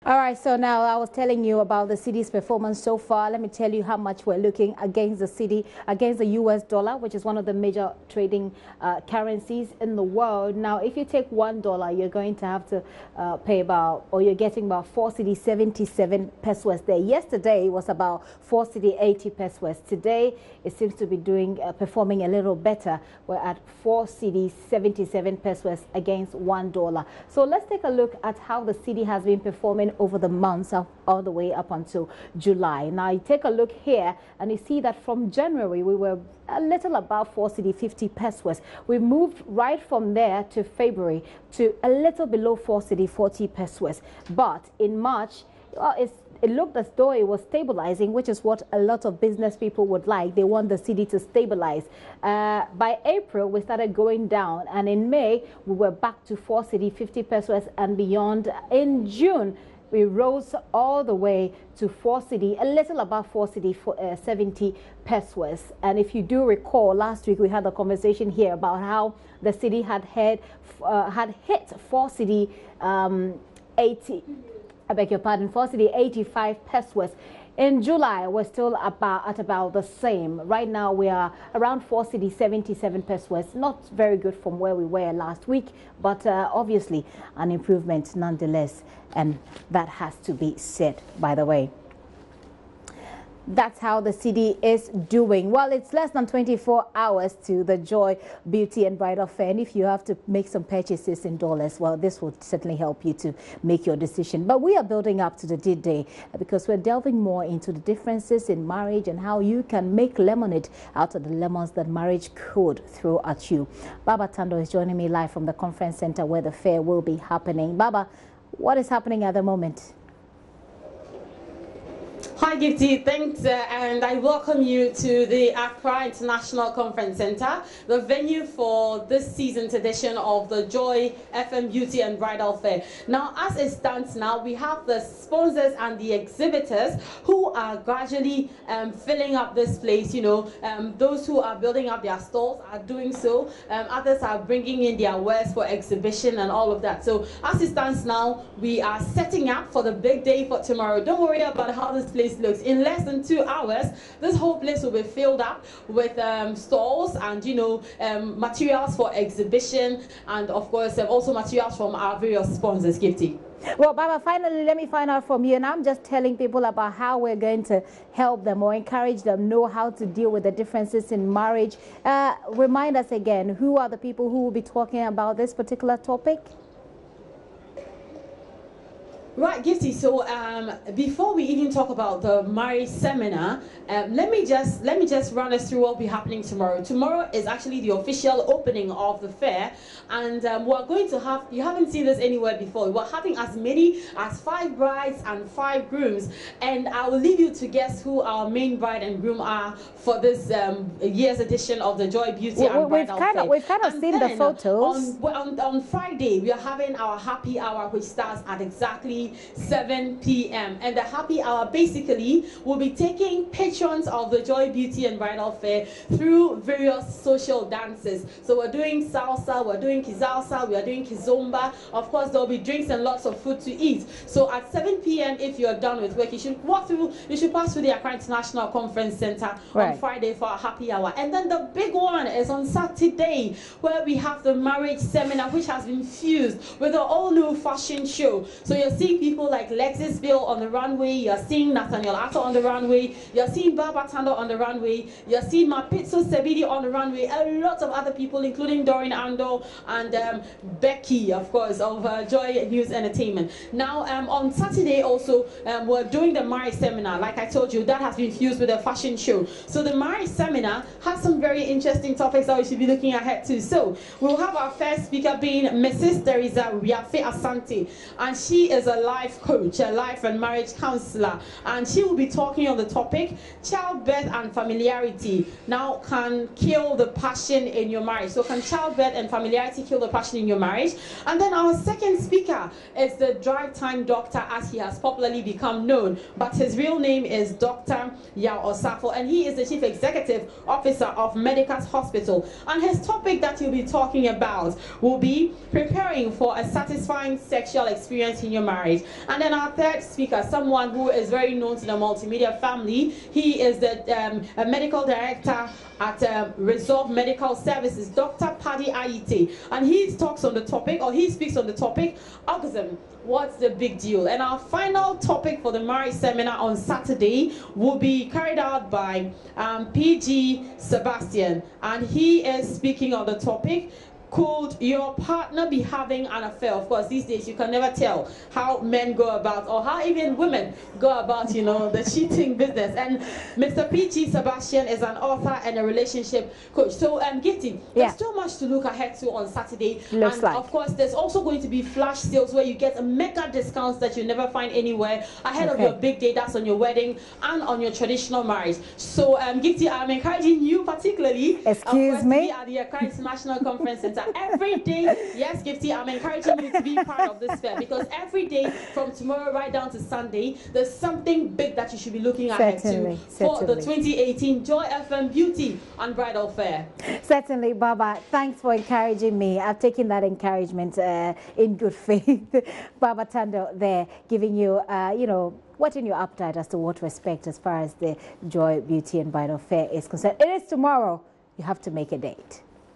All right, so now I was telling you about the city's performance so far. Let me tell you how much we're looking against the city, against the US dollar, which is one of the major trading currencies in the world. Now, if you take $1, you're going to have to pay about, or you're getting about 4 cedi 77 pesos there. Yesterday it was about 4 cedi 80 pesos. Today it seems to be doing performing a little better. We're at 4 cedi 77 pesos against $1. So let's take a look at how the city has been performing over the months all the way up until July. Now you take a look here and you see that from January we were a little above 4 cedi 50 pesos. We moved right from there to February to a little below 4 cedi 40 pesos. But in March, it looked as though it was stabilizing, which is what a lot of business people would like. They want the city to stabilize. By April, we started going down, and in May, we were back to 4 cedi 50 pesos and beyond. In June, we rose all the way to 4 cedi, a little above 4 cedi 70 pesos. And if you do recall, last week we had a conversation here about how the city had hit 4 cedi 80. I beg your pardon, 4 cedi 85 pesos. In July, we're still at about the same. Right now, we are around 4 cedi 77 pesos. Not very good from where we were last week, but obviously an improvement nonetheless. And that has to be said, by the way. That's how the city is doing. Well, it's less than 24 hours to the Joy Beauty and Bridal Fair. And if you have to make some purchases in dollars, well, this will certainly help you to make your decision. But we are building up to the D-Day because we're delving more into the differences in marriage and how you can make lemonade out of the lemons that marriage could throw at you. Baba Tando is joining me live from the conference center where the fair will be happening. Baba, what is happening at the moment? Hi Gifty, thanks and I welcome you to the Accra International Conference Center, the venue for this season's edition of the Joy FM Beauty and Bridal Fair. Now, as it stands now, we have the sponsors and the exhibitors who are gradually filling up this place. You know, those who are building up their stalls are doing so. Others are bringing in their wares for exhibition and all of that. So as it stands now, we are setting up for the big day for tomorrow. Don't worry about how this place looks. In less than 2 hours, this whole place will be filled up with stalls and, you know, materials for exhibition, and of course also materials from our various sponsors. Gifty. Well, Baba, finally, let me find out from you, and I'm just telling people about how we're going to help them or encourage them know how to deal with the differences in marriage. Remind us again, who are the people who will be talking about this particular topic? Right, Gifty. So before we even talk about the marriage seminar, let me just run us through what will be happening tomorrow. Tomorrow is actually the official opening of the fair, and we're going to have, you haven't seen this anywhere before, we're having as many as 5 brides and 5 grooms, and I will leave you to guess who our main bride and groom are for this year's edition of the Joy Beauty and Bridal Fair. We've kind of seen the photos. On Friday, we are having our happy hour, which starts at exactly 7 p.m. and the happy hour basically will be taking patrons of the Joy Beauty and Bridal Fair through various social dances. So we're doing salsa, we're doing kizalsa, we are doing kizomba. Of course, there'll be drinks and lots of food to eat. So at 7 p.m. if you're done with work, you should pass through the Accra International Conference Center on Friday for a happy hour. And then the big one is on Saturday, where we have the marriage seminar, which has been fused with an all-new fashion show. So you're seeing people like Lexis Bill on the runway, you're seeing Nathaniel Atto on the runway, you're seeing Baba Tando on the runway, you're seeing Mapitso Sebidi on the runway, a lot of other people, including Doreen Ando and Becky, of course, of JoyNews Entertainment. Now, on Saturday also, we're doing the marriage seminar. Like I told you, that has been fused with a fashion show. So the marriage seminar has some very interesting topics that we should be looking ahead to. So we'll have our first speaker being Mrs. Teresa Riafe Asante, and she is a life coach, a life and marriage counselor, and she will be talking on the topic childbirth and familiarity now can kill the passion in your marriage. So can childbirth and familiarity kill the passion in your marriage? And then our second speaker is the drive time doctor, as he has popularly become known, but his real name is Dr. Yao Osafo, and he is the chief executive officer of Medicus Hospital, and his topic that he'll be talking about will be preparing for a satisfying sexual experience in your marriage. marriage. And then our third speaker, someone who is very known to the multimedia family. He is the a medical director at Resolve Medical Services, Dr. Paddy Ayite, and he talks on the topic, or he speaks on the topic, orgasm. What's the big deal? And our final topic for the marriage seminar on Saturday will be carried out by PG Sebastian, and he is speaking on the topic, could your partner be having an affair? Of course, these days you can never tell how men go about, or how even women go about, you know, the cheating business. And Mr. P.G. Sebastian is an author and a relationship coach. So, Gitty, there's so much to look ahead to on Saturday. Looks like. Of course, there's also going to be flash sales where you get mega discounts that you never find anywhere ahead of your big day. That's on your wedding and on your traditional marriage. So, Gitty, I'm encouraging you particularly. Excuse me? At the Accra International Conference Center. Every day, yes, Gifty, I'm encouraging you to be part of this fair, because every day from tomorrow right down to Sunday, there's something big that you should be looking ahead to for the 2018 Joy FM Beauty and Bridal Fair. Certainly, Baba. Thanks for encouraging me. I've taken that encouragement in good faith. Baba Tando there, giving you, you know, whetting your appetite as to what to expect as far as the Joy Beauty and Bridal Fair is concerned. It is tomorrow. You have to make a date.